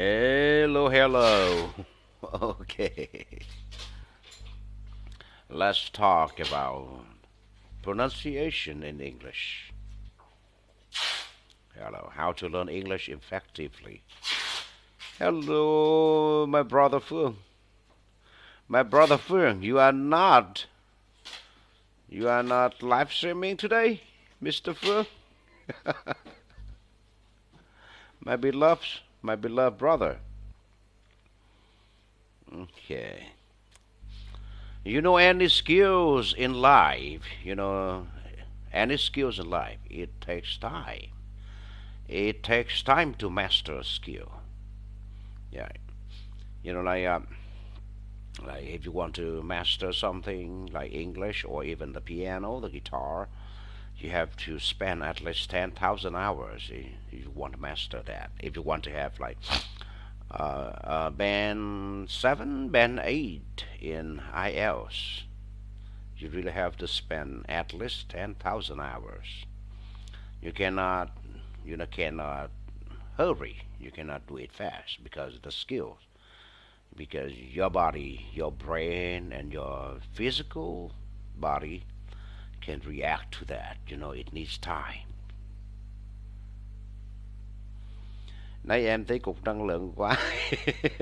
Hello, hello. Okay, let's talk about pronunciation in English. Hello, how to learn English effectively. Hello, my brother Phương. My brother Phương, you are not live streaming today, Mr. Phương. my beloved brother. Okay. You know, any skills in life, any skills in life, it takes time. It takes time to master a skill. Yeah, you know, like if you want to master something like English or even the piano, the guitar, you have to spend at least 10,000 hours if you want to master that. If you want to have like band 7, band 8 in IELTS, you really have to spend at least 10,000 hours. You cannot, cannot hurry. You cannot do it fast because the skills, because your body, your brain, and your physical body can react to that. It needs time. Nay em thấy cục năng lượng quá.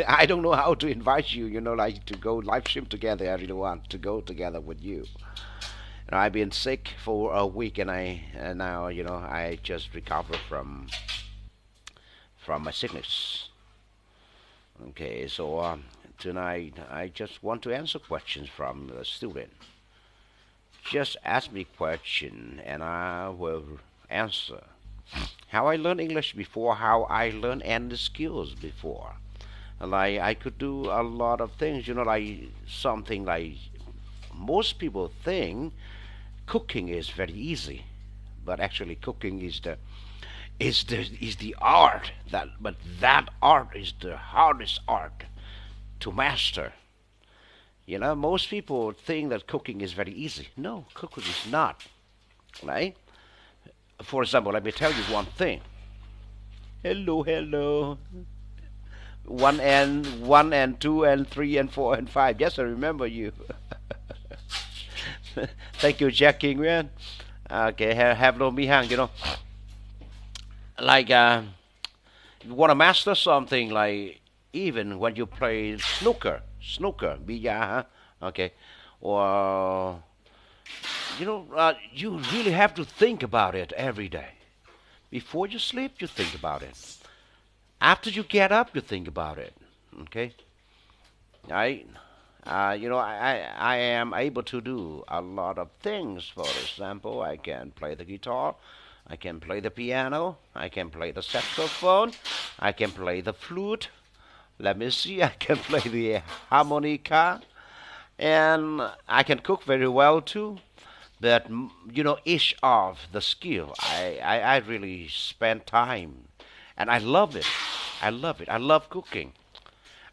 I don't know how to invite you, like to go live stream together. I really want to go together with you. I've been sick for a week, and now I just recovered from my sickness. Okay, so tonight I just want to answer questions from the student. Just ask me question and I will answer. How I learned English before, how I learned any skills before. Like I could do a lot of things, like something like most people think cooking is very easy, but actually cooking is the art but that art is the hardest art to master. Most people think that cooking is very easy. No, cooking is not. Right? For example, let me tell you one thing. Hello, hello. One and two and three and four and five. Yes, I remember you. Thank you, Jackie Nguyen. Okay, have no Mihang, like you want to master something, like even when you play snooker, bida, huh? Okay, or you really have to think about it every day. Before you sleep, you think about it. After you get up, you think about it. Okay, I, I am able to do a lot of things. For example, I can play the guitar, I can play the piano, I can play the saxophone, I can play the flute. Let me see, I can play the harmonica, and I can cook very well too. But each of the skill, I really spend time, and I love it. I love it. I love cooking.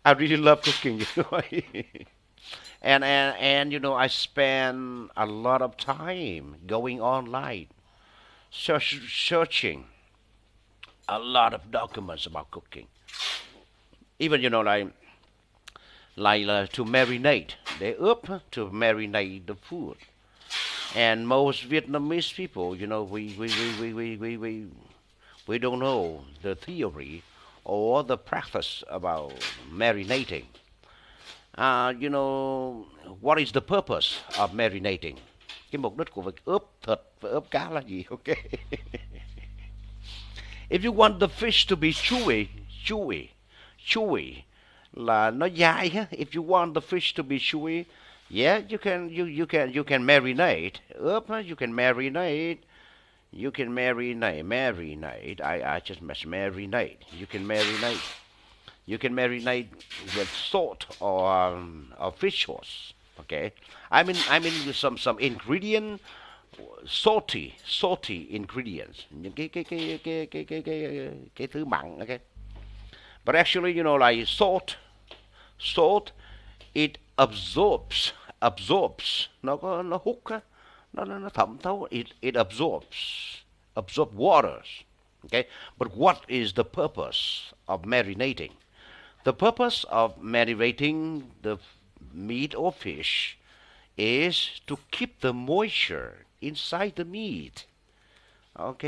I really love cooking. And I spend a lot of time going online, searching a lot of documents about cooking. Even like to marinate, they up to marinate the food. And most Vietnamese people, we don't know the theory or the practice about marinating. What is the purpose of marinating? Cái mục đích của việc ướp thịt và ướp cá là gì? Okay. If you want the fish to be chewy, là nó dai ha. If you want the fish to be chewy, yeah, you can marinate. Ướp, you can marinate. You can marinate. I just must marinate. You can marinate with salt or fish sauce. Okay, I mean with some ingredient, salty ingredients. Những cái thứ mặn. Okay, but actually, like salt, it absorbs. Nó hút á, nó thẩm thấu. It absorb waters. Okay, but what is the purpose of marinating? The purpose of marinating the meat or fish is to keep the moisture inside the meat. Ok,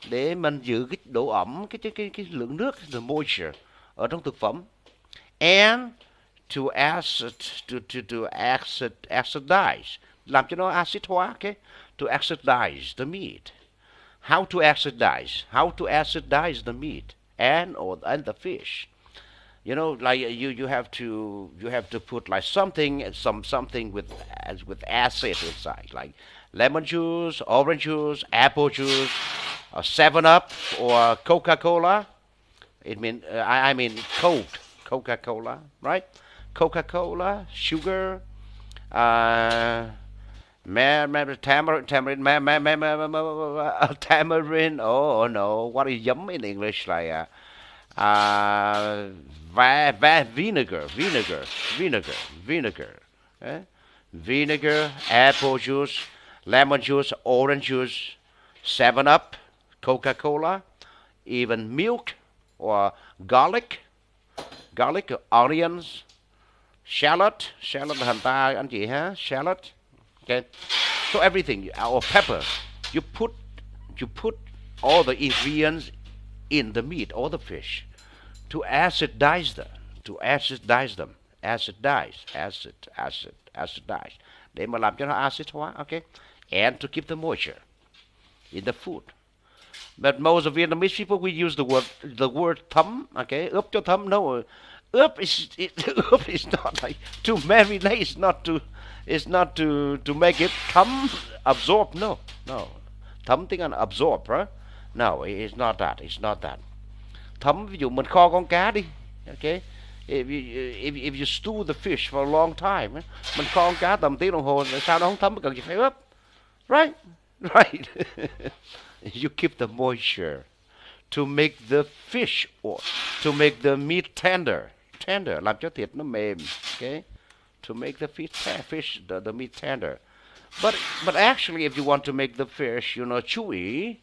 để mình giữ cái độ ẩm, cái lượng nước, the moisture ở trong thực phẩm. And to acid to acidize, làm cho nó acid hóa, okay? To acidize the meat. How to acidize? How to acidize the meat and the fish? You know, like you have to put like something with acid inside, like lemon juice, orange juice, apple juice, 7-Up or Coca-Cola. I mean Coca-Cola, right? Coca-Cola, sugar, uh, tamarind. Oh no, what is yum in English? Like uh, vinegar, eh? Vinegar, apple juice, lemon juice, orange juice, 7-Up, Coca-Cola, even milk or garlic, onions, shallot là hành ta anh chị ha, shallot. Okay, so everything, or pepper, you put you put all the ingredients in the meat or the fish to acidize them, acidize để mà làm cho nó acid hóa, okay, and to keep the moisture in the food. But most of Vietnamese people, we use the word thấm, okay, ướp cho thấm. No, ướp is not like to marinate. It's not to make it thấm, absorb. No, thấm tiếng Anh absorb, right? No, it's not that. It's not that. Thấm, ví dụ mình kho con cá đi, okay. If you stew the fish for a long time, mình kho con cá tầm tiếng đồng hồ, sao nó không thấm, cần gì phải ướp, right? Right. You keep the moisture to make the fish or to make the meat tender, làm cho thịt nó mềm, okay? To make the the meat tender. But actually, if you want to make the fish, chewy,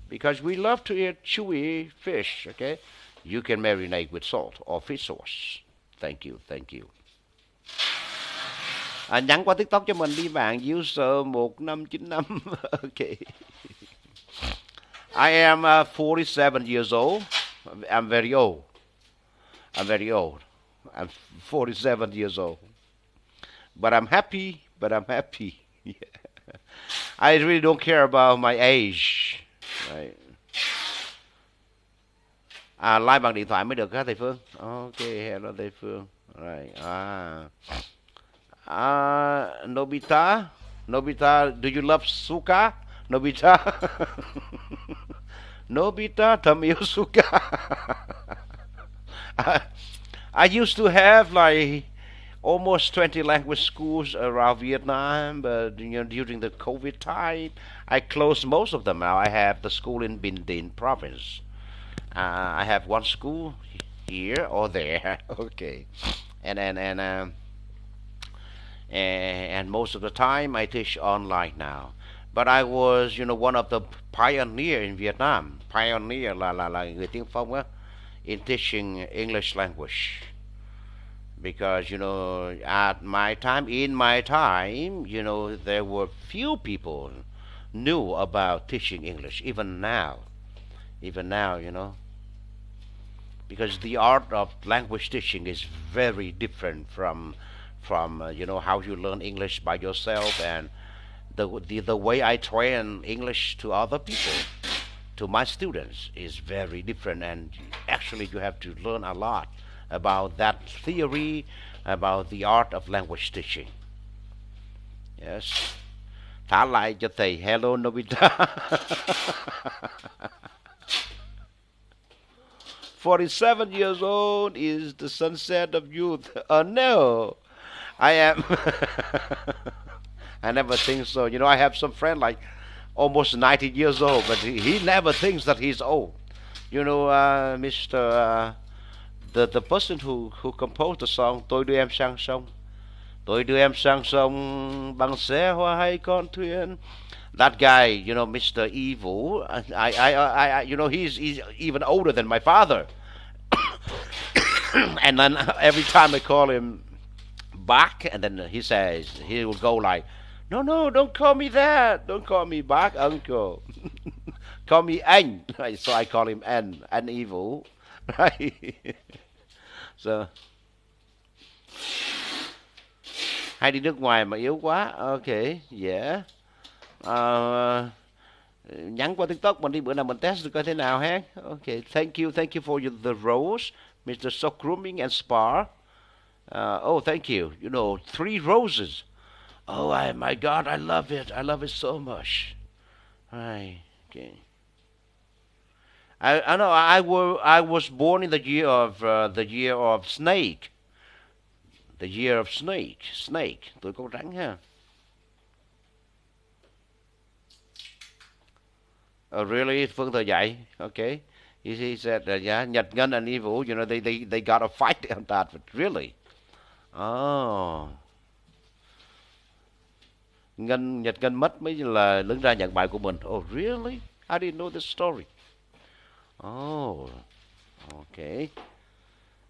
because we love to eat chewy fish, okay, you can marinate with salt or fish sauce. Thank you. Nhắn qua TikTok cho mình đi bạn, user 1595. Okay. I am 47 years old. I'm very old. I'm 47 years old. But I'm happy. Yeah. I really don't care about my age. Right. Like bằng điện thoại mới được hả thầy Phương? Ok, hello thầy Phương. Right. Nobita, do you love Suka? Nobita, Nobita, thầm yêu Suka. I used to have like almost 20 language schools around Vietnam, but during the COVID time, I closed most of them. Now I have the school in Bình Định province. I have one school here or there. Okay, and most of the time I teach online now. But I was, one of the pioneer in Vietnam. Pioneer là người tiên phong á, in teaching English language. Because in my time, there were few people knew about teaching English. Even now, because the art of language teaching is very different from how you learn English by yourself, and the way I train English to other people, to my students, is very different. And actually, you have to learn a lot about that theory, about the art of language teaching. Yes. Thả lại cho thầy. Hello Nobita. 47 years old is the sunset of youth. No, I am. I never think so. I have some friend like almost 90 years old, but he never thinks that he's old. Mr. The person who composed the song Tôi đưa em sang sông. Tôi đưa em sang sông bằng xe hoa hay con thuyền. That guy, Mr. Evil, he's even older than my father. And then every time I call him back, and then he will go like, no, no, don't call me that. Don't call me back, uncle. Call me anh. Right? So I call him anh evil. Right? So hay đi nước ngoài mà yếu quá. Ok, yeah. Ờ, nhắn qua TikTok mình đi, bữa nào mình test coi thế nào ha. Ok, thank you for the rose, Mr. Sock Grooming and Spa. Oh, thank you. You know, 3 roses. Oh, my God, I love it. I love it so much. Right. Okay. I know I was born in the year of snake. The year of snake. Snake. Tôi có rắn ha. Oh, really? Phương Thờ dạy. Okay. He said, yeah, Nhật Ngân and Evil, you know, they got a fight on that. But really? Oh. Nhật Ngân mất mới là đứng ra nhận bài của mình. Oh, really? I didn't know this story. Oh. Okay.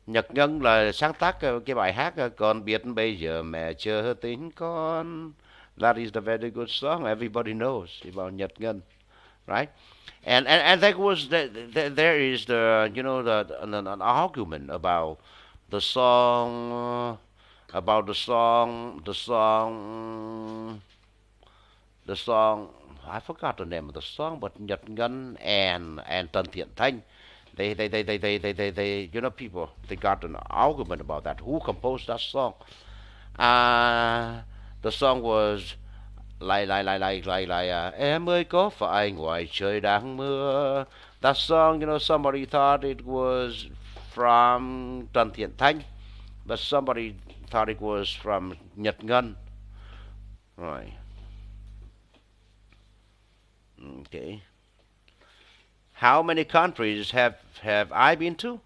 Nhật Ngân là sáng tác cái bài hát Con biết bây giờ mẹ chờ tính con. That is a very good song. Everybody knows about Nhật Ngân, right? And that was there is the you know an argument about the song about the song. I forgot the name of the song, but Nhật Ngân and Trần Thiện Thanh, they you know, people, they got an argument about that. Who composed that song? The song was em ơi có phải ngoài trời đang mưa. That song, you know, somebody thought it was from Trần Thiện Thanh, but somebody thought it was from Nhật Ngân. Right. Okay. How many countries have I been to?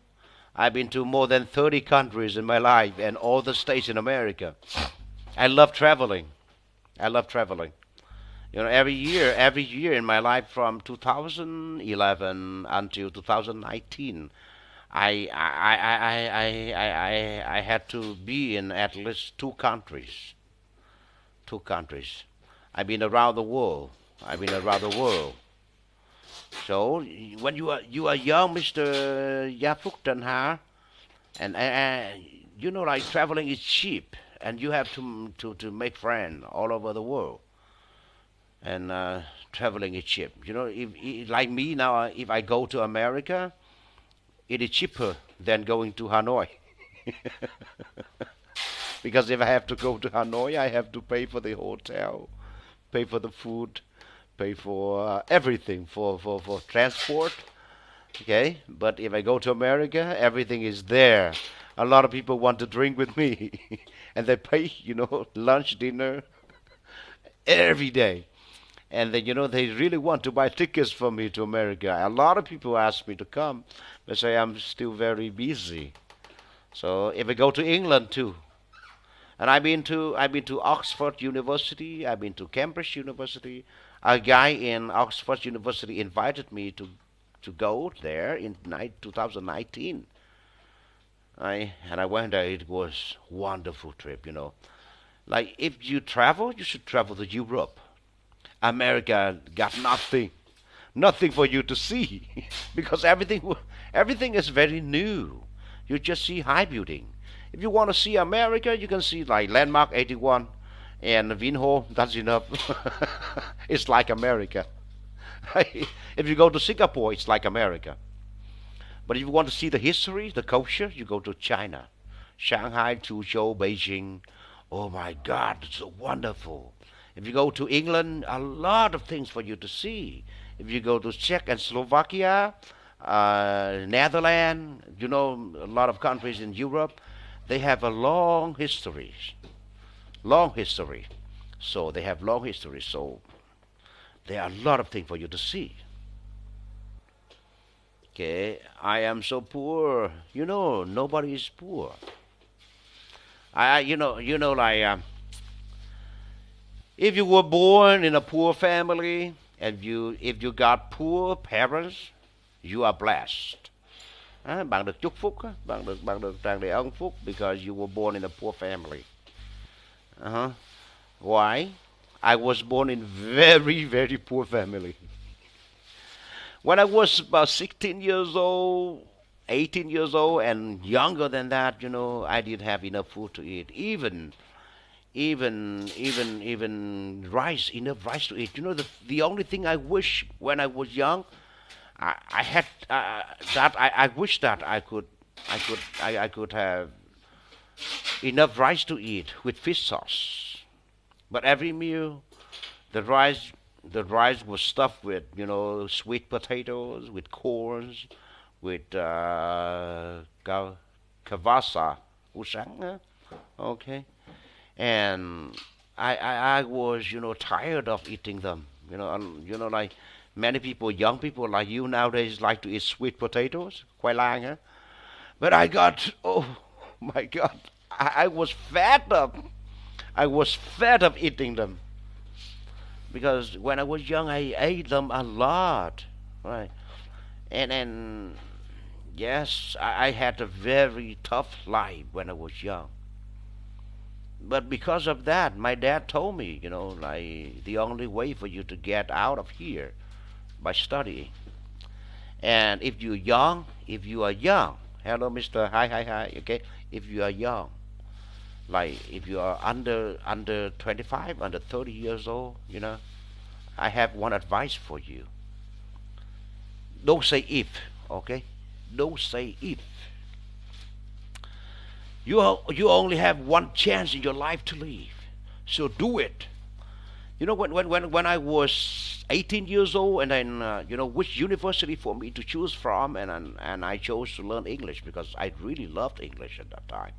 I've been to more than 30 countries in my life and all the states in America. I love traveling. I love traveling. You know, every year in my life from 2011 until 2019, I had to be in at least 2 countries. 2 countries. I've been around the world. I've been around the world. So when you are young, Mr. Yafuk Tanha, and you know, like, traveling is cheap, and you have to make friends all over the world, and traveling is cheap. You know, if like me now, if I go to America, it is cheaper than going to Hanoi. Because if I have to go to Hanoi, I have to pay for the hotel, pay for the food, pay for everything, for transport. Okay, but if I go to America, everything is there. A lot of people want to drink with me, and they pay, you know, lunch, dinner, every day. And then, you know, they really want to buy tickets for me to America. A lot of people ask me to come, but say I'm still very busy. So if I go to England too, and I've been to Oxford University, I've been to Cambridge University. A guy in Oxford University invited me to go there in 2019. I went there. It was wonderful trip. You know, like, if you travel, you should travel to Europe. America got nothing, nothing for you to see, because everything is very new. You just see high building. If you want to see America, you can see like Landmark 81 and Vinho. That's enough. It's like America. If you go to Singapore, it's like America. But if you want to see the history, the culture, you go to China, Shanghai, Suzhou, Beijing. Oh my God, it's so wonderful. If you go to England, a lot of things for you to see. If you go to Czech and Slovakia, Netherlands, you know, a lot of countries in Europe, they have a long history. Long history. So they have long history. So there are a lot of things for you to see. Okay, I am so poor. You know, nobody is poor. Like, if you were born in a poor family and if you got poor parents, you are blessed. Bạn được chúc phúc á, bạn được tràn đầy ân phúc because you were born in a poor family. Uh-huh. Why? I was born in very very poor family. When I was about 16 years old, 18 years old, and younger than that, I didn't have enough food to eat. Even rice, enough rice to eat. The only thing I wish when I was young, I had that I wish that I could have enough rice to eat with fish sauce. But every meal, the rice the rice was stuffed with sweet potatoes, with corns, with kavasa usang, okay, and I was tired of eating them, and like many people, young people like you nowadays like to eat sweet potatoes, khoai lang, huh? But I got, oh my God, I was fed up. I was fed up eating them because when I was young, I ate them a lot, right? And yes, I had a very tough life when I was young. But because of that, my dad told me, like the only way for you to get out of here by studying. And if you are young, hello, Mister, hi, hi, hi, okay. If you are young, like if you are under 25, under 30 years old, I have one advice for you. Don't say if, okay? Don't say if. You only have one chance in your life to live, so do it. When I was 18 years old, and then which university for me to choose from, and I chose to learn English because I really loved English at that time.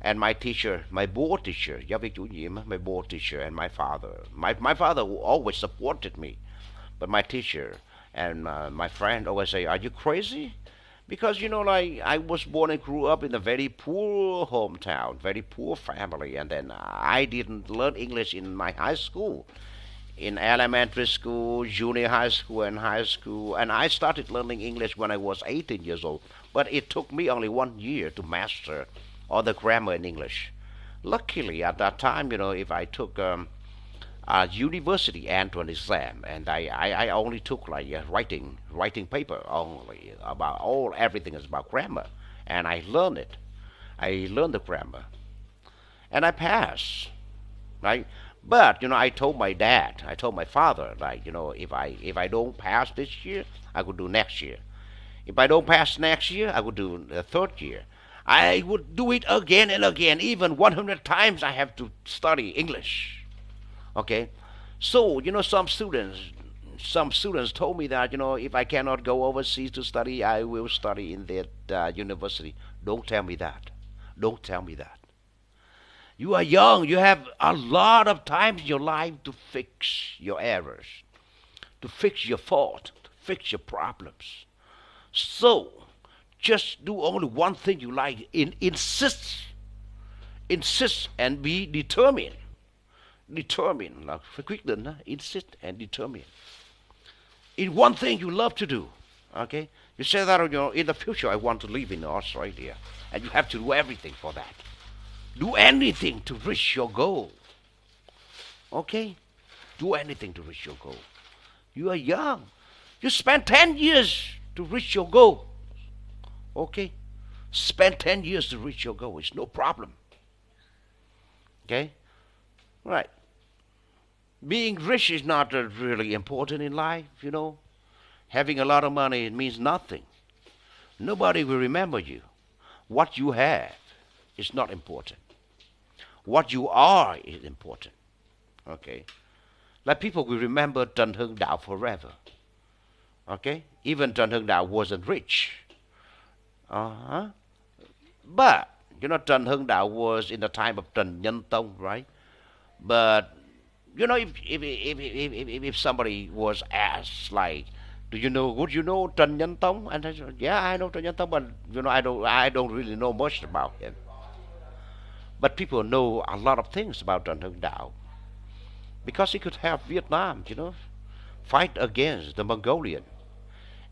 And my teacher, my board teacher, giáo viên chủ nhiệm, my board teacher, and my father always supported me, but my teacher and my friend always say, "Are you crazy?" Because like I was born and grew up in a very poor hometown, very poor family, and then I didn't learn English in my high school, in elementary school, junior high school, and high school, and I started learning English when I was 18 years old. But it took me only 1 year to master all the grammar in English. Luckily, at that time, if I took a university entrance exam, and I only took like writing paper only about all everything is about grammar, and I learned it. I learned the grammar, and I passed, right? But I told my dad, I told my father, like if I don't pass this year, I could do next year. If I don't pass next year, I would do the third year. I would do it again and again, even 100 times. I have to study English. Okay, so some students told me that if I cannot go overseas to study, I will study in that university. Don't tell me that. Don't tell me that. You are young. You have a lot of time in your life to fix your errors, to fix your fault, to fix your problems. So just do only one thing you like. Insist and be determined. Determined là phải quyết định đó. Insist and determine in one thing you love to do. Okay, you say that in the future I want to live in Australia, and you have to do everything for that. Do anything to reach your goal. Okay, do anything to reach your goal. You are young. You spend 10 years to reach your goal. Okay, spend 10 years to reach your goal. It's no problem. Okay, right. Being rich is not really important in life. Having a lot of money, it means nothing. Nobody will remember you. What you have is not important. What you are is important. Okay, like people will remember Trần Hưng Đạo forever. Okay, even Trần Hưng Đạo wasn't rich. Uh-huh. But Trần Hưng Đạo was in the time of Trần Nhân Tông, right? But if somebody was asked like, would you know Trần Nhân Tông? And I said, yeah, I know Trần Nhân Tông, but I don't really know much about him. But people know a lot of things about Trần Hưng Đạo because he could help Vietnam, fight against the Mongolian,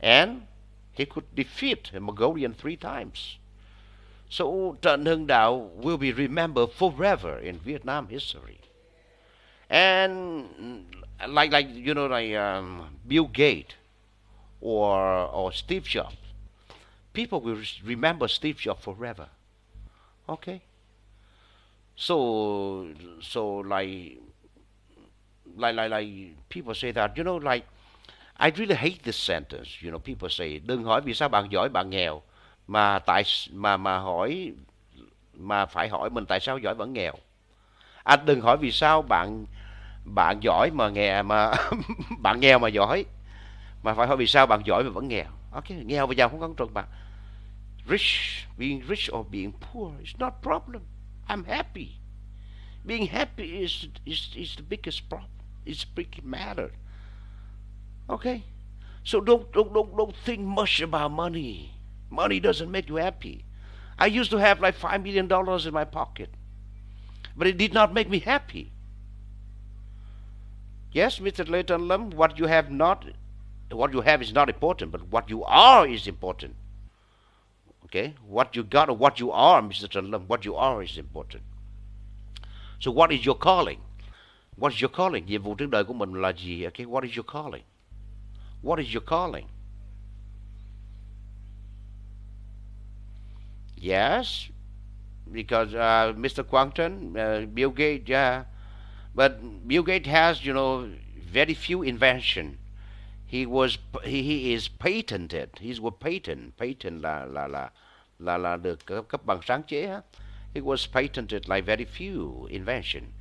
and He could defeat a Mongolian 3 times. So Trần Hưng Đạo will be remembered forever in Vietnam history. And like Bill Gates or Steve Jobs, people will remember Steve Jobs forever. Okay, so so like people say that like I really hate this sentence. People say đừng hỏi vì sao bạn giỏi bạn nghèo mà hỏi mà phải hỏi mình tại sao giỏi vẫn nghèo. Đừng hỏi vì sao bạn bạn giỏi mà nghèo mà bạn nghèo mà giỏi, mà phải hỏi vì sao bạn giỏi mà vẫn nghèo. Ok, nghèo và giàu không quan trọng bạn. Being rich or being poor is not problem. I'm happy. Being happy is the biggest problem. It's a big matter. Okay, so don't think much about money. Money doesn't make you happy. I used to have like $5 million in my pocket, but it did not make me happy. Yes, Mr. Leighton Lum, what you have is not important, but what you are is important. Okay, what you got or what you are, Mr. Lum, what you are is important. So what is your calling? What is your calling? Nhiệm vụ trên đời của mình là gì? Okay, what is your calling? What is your calling? Yes, because Mr. Quangton, Bill Gates, yeah, but Bill Gates has, very few invention. He is patented. He's was patent là được cấp bằng sáng chế. He was patented like very few invention.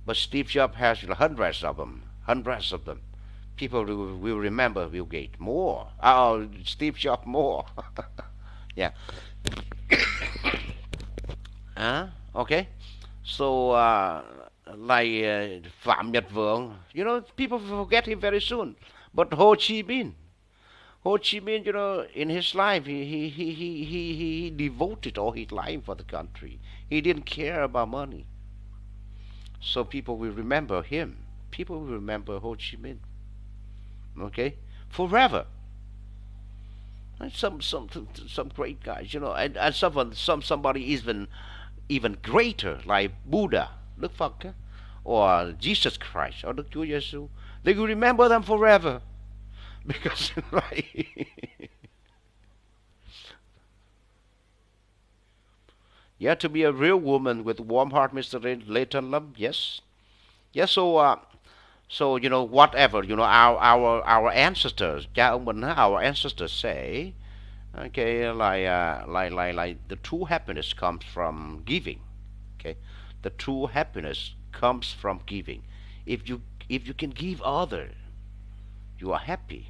But Steve Jobs has hundreds of them. People will remember Bill Gates more. Oh, Steve Jobs more. Yeah. Okay. So, Phạm Nhật Vượng, people forget him very soon. But Ho Chi Minh, in his life, he devoted all his life for the country. He didn't care about money. So people will remember him. People will remember Ho Chi Minh. Okay, forever. And some great guys, and somebody even greater like Buddha, Đức Phật, or Jesus Christ, or Đức Chúa Giêsu. They will remember them forever because like yeah, to be a real woman with a warm heart, Mr. Leighton Lum. Yes, yes. So whatever our ancestors, cha ông mình our ancestors say, okay, like the true happiness comes from giving. Okay, the true happiness comes from giving. If you can give other, you are happy.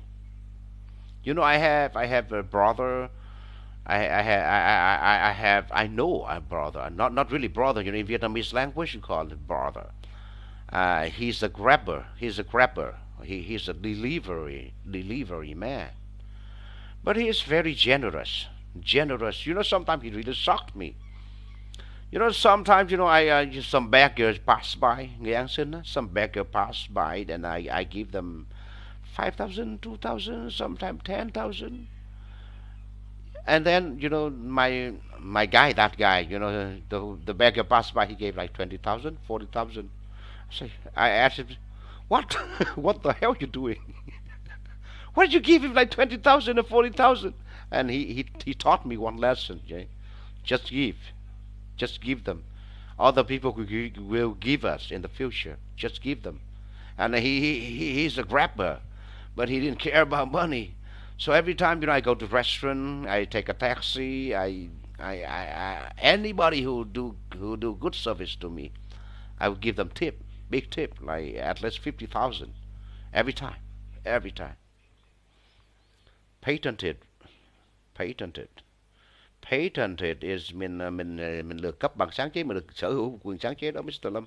I have a brother. I know a brother, not really brother. In Vietnamese language, you call it brother. He's a grabber. He's a delivery man. But he is very generous. Generous. Sometimes he really shocked me. Sometimes some beggars pass by. Some beggar pass by, and I give them 5,000, 2,000, sometimes 10,000. And then my guy, that guy, the beggar passed by. He gave like 20,000, 40,000. I asked him, what? What the hell are you doing? Why did you give him like 20,000 or 40,000? And he taught me one lesson, Jay. Just give them. Other people will give us in the future. Just give them. And he's a grabber, but he didn't care about money. So every time I go to restaurant, I take a taxi. Anybody who do good service to me, I will give them tip, big tip, like at least 50,000 every time, every time. Patented, patented. Patented is mình được cấp bằng sáng chế, mình được sở hữu quyền sáng chế đó, Mr. Lâm.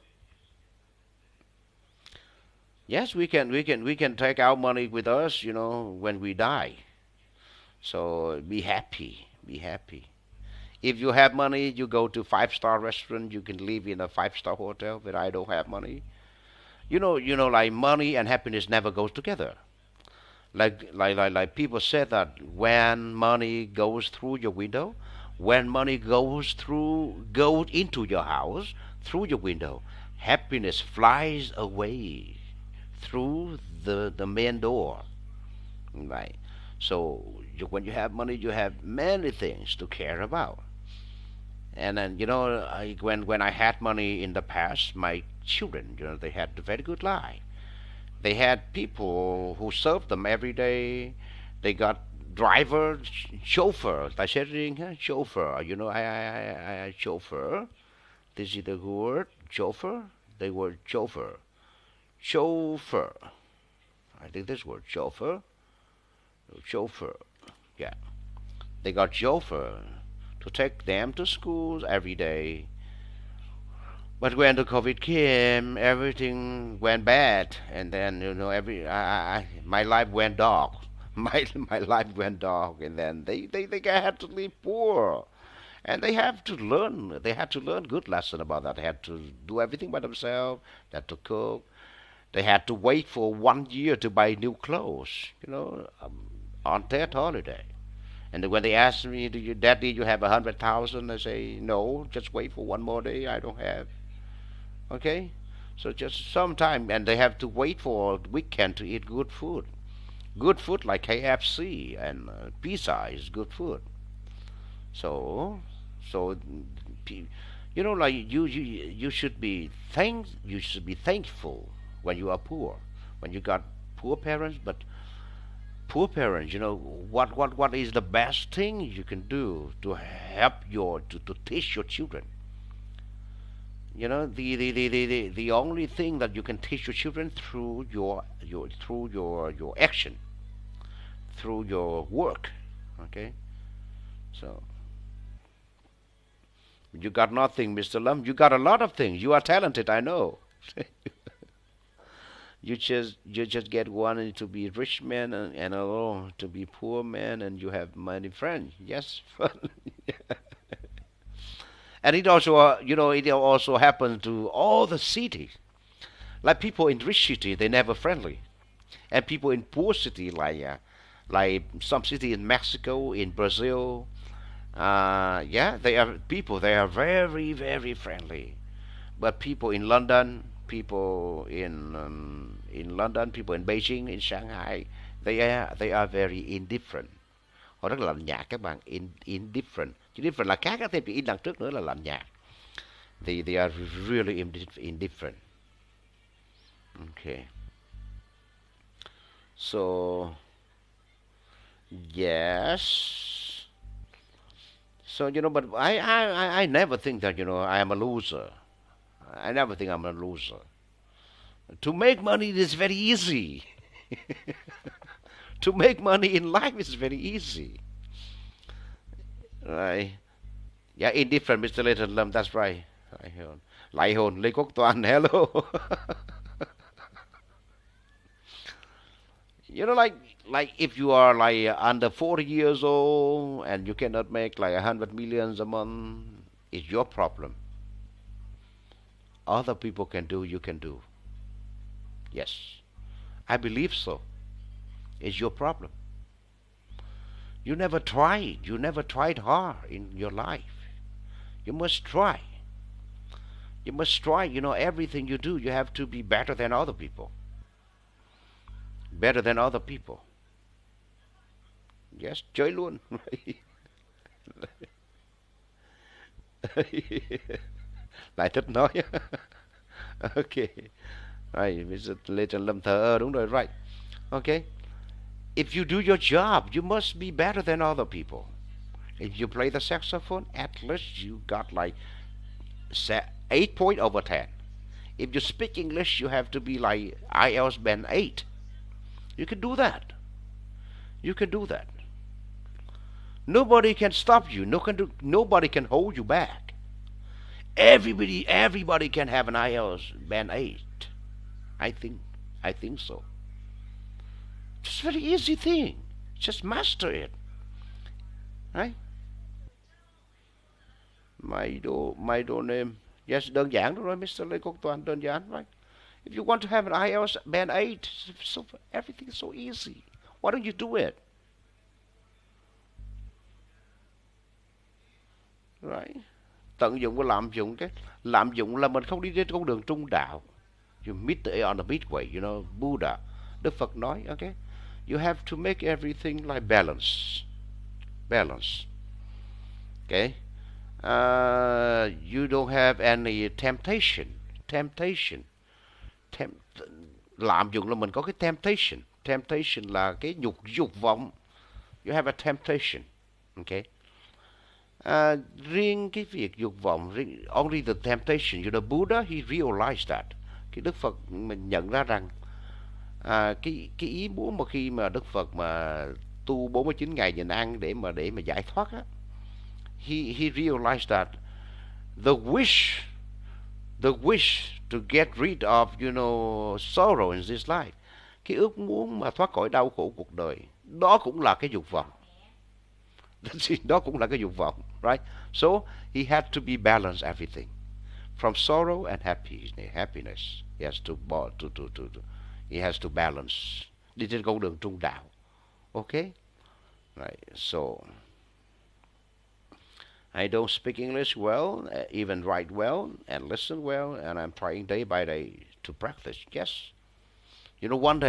Yes, we can take our money with us, when we die. So be happy, be happy. If you have money, you go to 5-star restaurant. You can live in a 5-star hotel. But I don't have money. Like money and happiness never goes together. Like people said that when money goes through your window, when money goes into your house through your window, happiness flies away through the main door, right? So when you have money, you have many things to care about. And then when I had money in the past, my children, they had a very good life. They had people who served them every day. They got driver, chauffeur. I said it again, chauffeur. I chauffeur. This is the word, chauffeur. They were chauffeur, chauffeur. I think this word, chauffeur, chauffeur. Yeah, they got chauffeur to take them to schools every day. But when the COVID came, everything went bad, and then my life went dark. My life went dark, and then they had to live poor, and they have to learn. They had to learn good lesson about that. They had to do everything by themselves. They had to cook. They had to wait for 1 year to buy new clothes. On that holiday. And when they ask me, Daddy, you have 100,000? I say, no, just wait for one more day. I don't have. Okay? So just some time, and they have to wait for a weekend to eat good food. Good food like KFC and pizza is good food. So, so like you should be thankful when you are poor, when you got poor parents. But poor parents, what is the best thing you can do to help to teach your children? The only thing that you can teach your children through your action, through your work. Okay, so you got nothing, Mr. Lum. You got a lot of things. You are talented, I know. You just get one to be rich man and alone to be poor man, and you have many friends. Yes, and it also happens to all the cities. Like people in rich city, they never friendly, and people in poor city, like some city in Mexico, in Brazil, yeah, they are people. They are very very friendly. But people in London, people in London, people in Beijing, in Shanghai, they are very indifferent. Họ rất là lạnh nhạt các bạn, indifferent. Chứ different là khác, thêm chữ in đằng trước nữa là lạnh nhạt. They are really indifferent. Okay. So yes. So but I never think that I am a loser. I never think I'm a loser. To make money is very easy. To make money in life is very easy. Right? Yeah, indifferent, Mr. Leighton Lum. That's right. Lại hồn Lê Quốc Toàn. Hello. Like if you are like under 40 years old and you cannot make like 100 millions a month, it's your problem. Other people can do, you can do. Yes, I believe so. It's your problem. You never tried. You never tried hard in your life. You must try. You must try. Everything you do, you have to be better than other people. Better than other people. Yes, chơi luôn. Lại thích nói. Okay. Right, Mr. Leighton Lâm thờ đúng rồi, right. Okay. If you do your job, you must be better than other people. If you play the saxophone, at least you got like 8 point over 10. If you speak English, you have to be like IELTS band 8. You can do that. You can do that. Nobody can stop you. Nobody can hold you back. Everybody can have an IELTS band 8. I think so. It's a very easy thing. Just master it. Right? My đồ name. Yes, đơn giản đúng rồi, Mr. Lê Quốc Toàn, đơn giản, right? If you want to have an IELTS band 8, everything is so easy. Why don't you do it? Right? Tận dụng và lạm dụng là mình không đi trên con đường trung đạo. You meet on the midway, you know, Buddha. Đức Phật nói, okay, you have to make everything like balance, balance. Okay, you don't have any temptation, temptation, Tem lạm dụng là mình có cái temptation, temptation là cái dục vọng. You have a temptation, okay. Riêng cái việc dục vọng, only the temptation, you know, Buddha he realized that. Cái Đức Phật mình nhận ra rằng cái ý muốn mà khi mà Đức Phật mà tu 49 ngày nhịn ăn để mà giải thoát á, he realized that the wish the wish to get rid of, you know, sorrow in this life, cái ước muốn mà thoát khỏi đau khổ cuộc đời, đó cũng là cái dục vọng. Đó cũng là cái dục vọng, right? So he had to be balance everything from sorrow and happiness. He has to he has to balance, đi trên con đường trung đạo. Okay, right? So I don't speak English well, even write well and listen well, and I'm trying day by day to practice. Yes, you know, one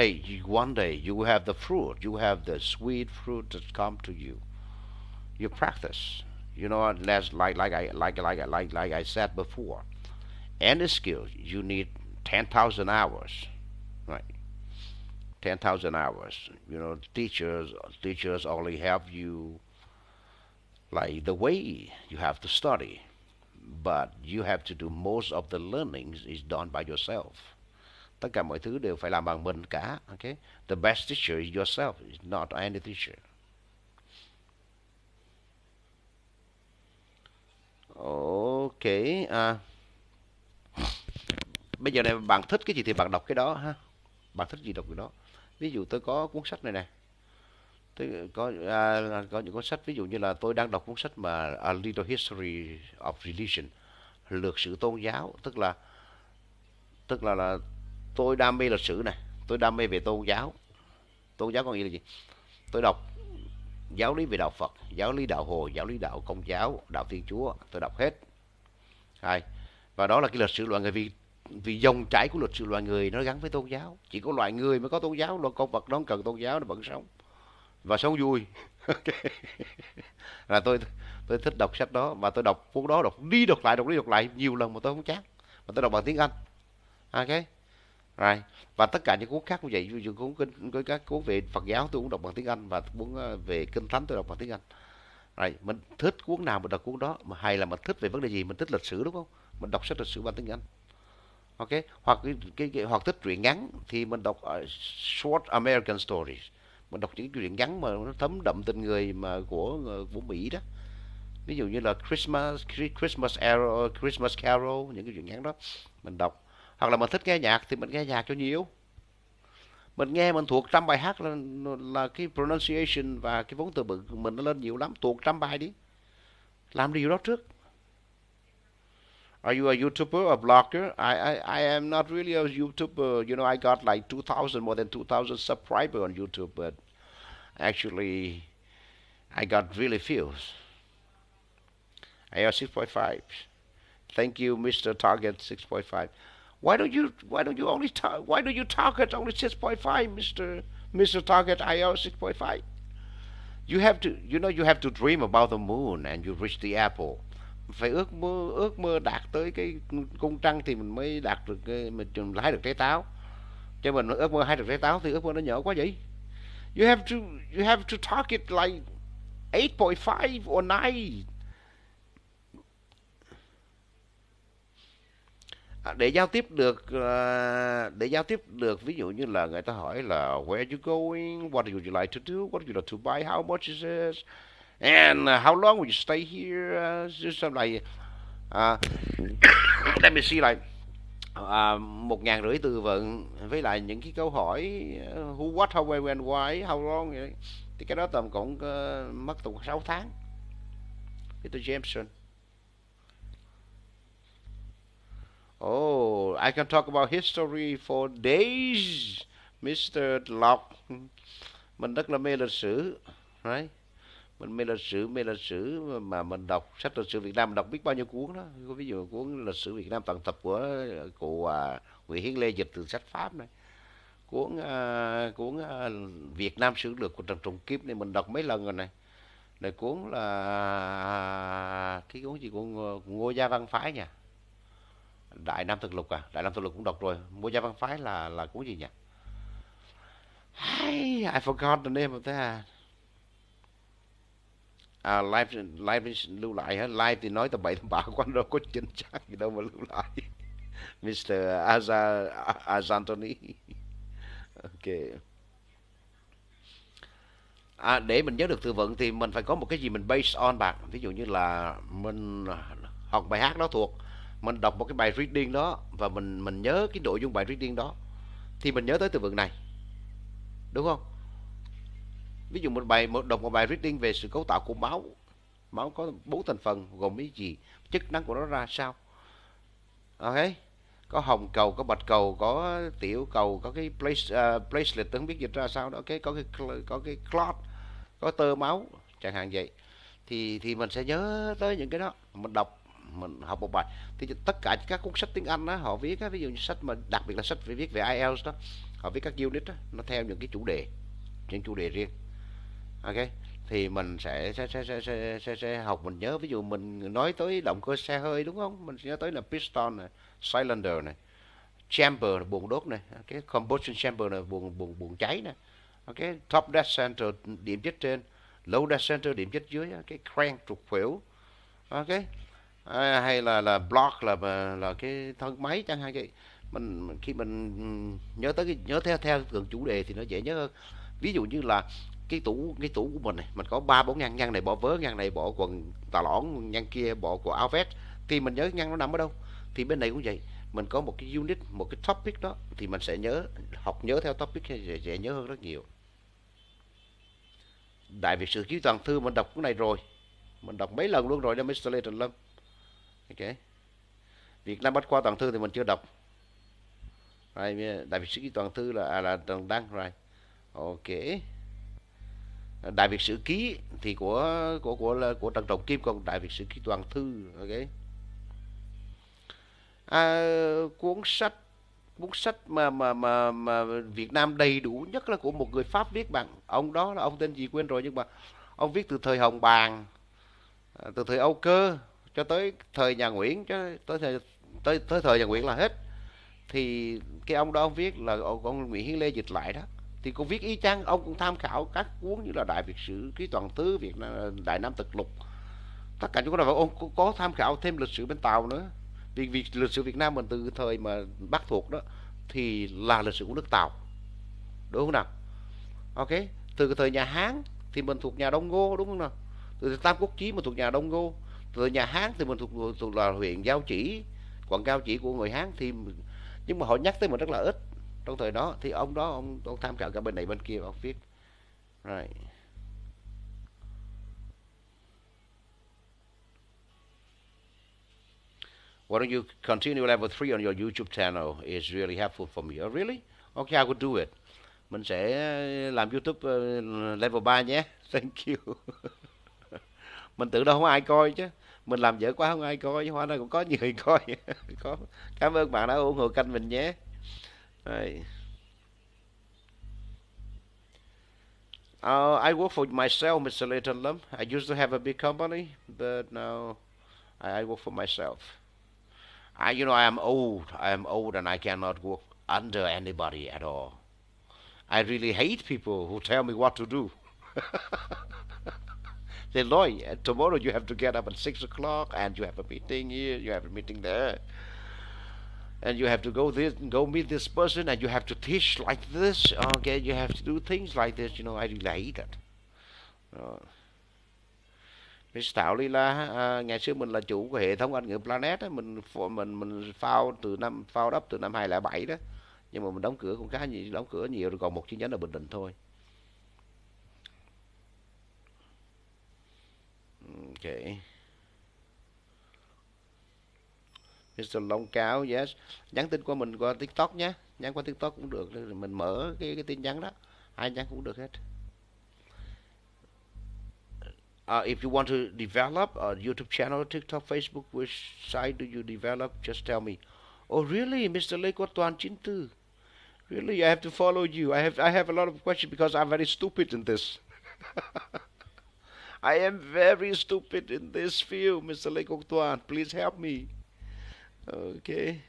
day you have the fruit, you have the sweet fruit that come to you. You practice. You know, like I said before, any skill you need 10,000 hours, right? 10,000 hours. You know, teachers only help you like the way you have to study, but you have to do most of the learnings is done by yourself. Tất cả mọi thứ đều phải làm bằng mình cả. Okay, the best teacher is yourself. It's not any teacher. Ok, bây giờ này bạn thích cái gì thì bạn đọc cái đó ha. Bạn thích gì đọc cái đó. Ví dụ tôi có cuốn sách này nè. Tôi có những cuốn sách, ví dụ như là tôi đang đọc cuốn sách mà A Little History of Religion, lược sử tôn giáo, tức là tôi đam mê lịch sử này, tôi đam mê về tôn giáo. Tôn giáo có nghĩa là gì? Tôi đọc giáo lý về đạo Phật, giáo lý đạo Hồi, giáo lý đạo Công giáo, đạo Thiên Chúa, tôi đọc hết. Hai, và đó là cái lịch sử loài người, vì dòng chảy của lịch sử loài người nó gắn với tôn giáo. Chỉ có loài người mới có tôn giáo, loài con vật nó không cần tôn giáo, nó vẫn sống và sống vui. Là tôi thích đọc sách đó, và tôi đọc cuốn đó, đọc đi đọc lại nhiều lần mà tôi không chán. Và tôi đọc bằng tiếng Anh. Ok, right. Và tất cả những cuốn khác cũng vậy, ví dụ cuốn kinh, các cuốn về Phật giáo tôi cũng đọc bằng tiếng Anh, và cuốn về kinh thánh tôi đọc bằng tiếng Anh. Right. Mình thích cuốn nào mình đọc cuốn đó, mà hay là mình thích về vấn đề gì, mình thích lịch sử đúng không? Mình đọc sách lịch sử bằng tiếng Anh. Ok, hoặc hoặc thích truyện ngắn thì mình đọc short American stories. Mình đọc những truyện ngắn mà nó thấm đậm tình người mà của Mỹ đó. Ví dụ như là Christmas Carol, những cái truyện ngắn đó mình đọc. Hoặc là mình thích nghe nhạc thì mình nghe nhạc cho nhiều. Mình nghe mình thuộc trăm bài hát là cái pronunciation và cái vốn từ vựng mình nó lên nhiều lắm, thuộc trăm bài đi. Làm điều đó trước. Are you a YouTuber or blogger? I am not really a YouTuber. You know, I got like 2,000, more than 2,000 subscribers on YouTube, but actually, I got really few. I have 6.5. Thank you, Mr. Target 6.5. Why don't you only why do you target only 6.5, Mr. Target IO 6.5? You have to, you know, you have to dream about the moon and you reach the apple. Phải ước mơ đạt tới cái cung trăng thì mình mới đạt được mình hái được trái táo. Cho mình ước mơ hái được trái táo thì ước mơ nó nhỏ quá vậy. You have to target like 8.5 or 9. Để giao tiếp được, ví dụ như là người ta hỏi là where are you going, what would you like to do, what would you like to buy, how much is it, and how long will you stay here, just like let me see, like 1.500 từ vựng, với lại những cái câu hỏi who, what, how, where, when, why, how long vậy. Thì cái đó tầm cũng mất tầm 6 tháng. Peter Jameson. Oh, I can talk about history for days, Mr. Locke. Mình rất là mê lịch sử, right? Mình mê lịch sử mà mình đọc sách lịch sử Việt Nam, mình đọc biết bao nhiêu cuốn đó. Có ví dụ cuốn lịch sử Việt Nam toàn tập của cụ Nguyễn Hiến Lê dịch từ sách Pháp này, cuốn Việt Nam sử lược của Trần Trọng Kim này mình đọc mấy lần rồi này. Này cuốn là cái cuốn gì của Ngô Gia Văn Phái nha. Đại Nam Thực Lục à, Đại Nam Thực Lục cũng đọc rồi. Ngô Gia Văn Phái là cuốn gì nhỉ? I forgot the name of that. Live lưu lại hả? Live thì nói tầm bậy tầm bạ quanh đâu có chính xác gì đâu mà lưu lại. Mr. Azantoni. Ok. Để mình nhớ được từ vựng thì mình phải có một cái gì mình base on bạn. Ví dụ như là mình học bài hát đó thuộc, mình đọc một cái bài reading đó và mình nhớ cái nội dung bài reading đó thì mình nhớ tới từ vựng này, đúng không? Ví dụ đọc một bài reading về sự cấu tạo của máu. Máu có 4 thành phần gồm cái gì, chức năng của nó ra sao. Ok, có hồng cầu, có bạch cầu, có tiểu cầu, có cái platelet tôi không biết dịch ra sao đó. Ok, có cái clot, có tơ máu chẳng hạn vậy. Thì mình sẽ nhớ tới những cái đó. Mình đọc, mình học một bài thì tất cả các cuốn sách tiếng Anh đó họ viết á, ví dụ như sách mà đặc biệt là sách viết về IELTS đó, họ viết các unit đó, nó theo những cái chủ đề, những chủ đề riêng. Ok, thì mình sẽ học, mình nhớ. Ví dụ mình nói tới động cơ xe hơi đúng không, mình sẽ nhớ tới là piston này, cylinder này, chamber là buồng đốt này, cái combustion chamber là buồng buồng buồng cháy này. Ok, top dead center điểm chết trên, low dead center điểm chết dưới, cái crank trục khuỷu. Ok, hay là block là cái thân máy chẳng hạn vậy. Mình khi mình nhớ tới nhớ theo theo từng chủ đề thì nó dễ nhớ hơn. Ví dụ như là cái tủ của mình này, mình có 3 4 ngăn, ngăn này bỏ vớ, ngăn này bỏ quần tà lõn, ngăn kia bỏ của áo vest, thì mình nhớ ngăn nó nằm ở đâu. Thì bên này cũng vậy, mình có một cái unit, một cái topic đó thì mình sẽ nhớ theo topic thì sẽ nhớ hơn rất nhiều. Đại Việt sử ký toàn thư mình đọc cái này rồi, mình đọc mấy lần luôn rồi đó Mr. Lê Trần Lâm. Ok, Việt Nam Bách khoa toàn thư thì mình chưa đọc. Đại Việt sử ký toàn thư là Trần Đăng rồi. Ok, Đại Việt sử ký thì của Trần Trọng Kim, còn Đại Việt sử ký toàn thư. Ok, à, cuốn sách cuốn sách mà Việt Nam đầy đủ nhất là của một người Pháp viết bằng, ông đó là ông tên gì quên rồi, nhưng mà ông viết từ thời Hồng Bàng, từ thời Âu Cơ cho tới thời nhà Nguyễn, cho tới thời nhà Nguyễn là hết. Thì cái ông đó ông viết là ông Nguyễn Hiến Lê dịch lại đó, thì cũng viết y chang. Ông cũng tham khảo các cuốn như là Đại Việt sử ký toàn thư, Đại Nam Thực Lục, tất cả những cái đó. Ông có tham khảo thêm lịch sử bên Tàu nữa, vì lịch sử Việt Nam mình từ thời mà Bắc thuộc đó thì là lịch sử của nước Tàu, đúng không nào? Ok, từ cái thời nhà Hán thì mình thuộc nhà Đông Ngô, đúng không nào? Từ thời Tam Quốc Chí mình thuộc nhà Đông Ngô. Từ thời nhà Hán thì mình thuộc là huyện Giao Chỉ, quận Giao Chỉ của người Hán. Thì nhưng mà họ nhắc tới mình rất là ít trong thời đó. Thì ông đó ông tham khảo cả bên này bên kia ông viết. Right. Why don't you continue level 3 on your YouTube channel? It's really helpful for me. Oh, really? Okay, I will do it. Mình sẽ làm YouTube level 3 nhé. Thank you. Mình tưởng đâu không ai coi chứ. Mình làm dở quá không ai coi, chứ hóa ra cũng có nhiều người coi. Có. Cảm ơn bạn đã ủng hộ kênh mình nhé. Rồi. I work for myself, Mr. Leighton Lum. I used to have a big company, but now I work for myself. I am old. I am old and I cannot work under anybody at all. I really hate people who tell me what to do. Say, Lloyd, tomorrow you have to get up at 6 o'clock, and you have a meeting here, you have a meeting there, and you have to go meet this person, and you have to teach like this. Okay, you have to do things like this. I really hate it. Uh, Mr. Thảo Lila, ngày xưa mình là chủ của hệ thống Anh ngữ Planet á, mình found up từ năm 2007 đó, nhưng mà mình đóng cửa cũng khá nhiều, đóng cửa nhiều rồi, còn một chi nhánh ở Bình Định thôi. Ok. Mr. Long Cáo, yes. Nhắn tin qua mình qua TikTok nhé. Nhắn qua TikTok cũng được. Mình mở cái tin nhắn đó. Ai nhắn cũng được hết. if you want to develop a YouTube channel, TikTok, Facebook, which side do you develop? Just tell me. Oh, really, Mr. Leko Tuan Chintu? Really, I have to follow you. I have a lot of questions because I'm very stupid in this. I am very stupid in this field, Mr. Leko Tuan. Please help me. Okay.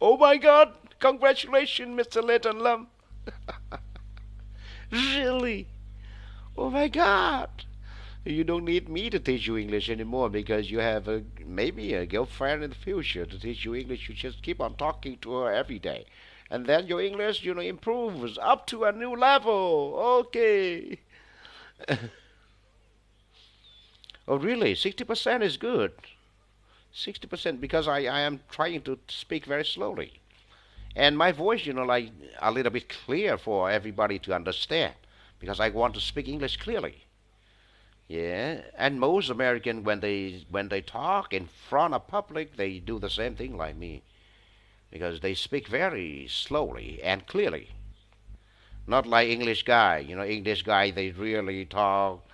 Oh my God! Congratulations, Mr. Leighton Lum. Really? Oh my God! You don't need me to teach you English anymore because you have maybe a girlfriend in the future to teach you English. You just keep on talking to her every day. And then your English, improves up to a new level. Okay. Oh, really? 60% is good. 60% because I am trying to speak very slowly. And my voice, like a little bit clear for everybody to understand because I want to speak English clearly. Yeah, and most American when they talk in front of public, they do the same thing like me because they speak very slowly and clearly. Not like English guy. English guy they really talk.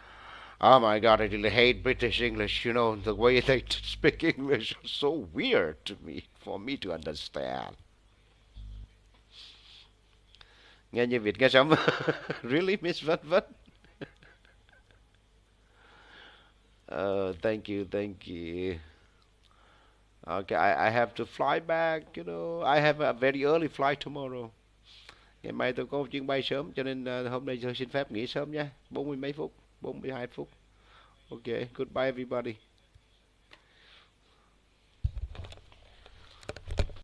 Oh my God, I really hate British English. The way they speak English is so weird to me for me to understand. Nghe như Việt nghe chấm. Really, Miss Vân Vân? Thank you, thank you. Okay, I have to fly back. I have a very early flight tomorrow. Ngày mai tôi có chuyến bay sớm cho nên hôm nay tôi xin phép nghỉ sớm nha. 40 mấy phút, 42 phút. Okay, goodbye everybody.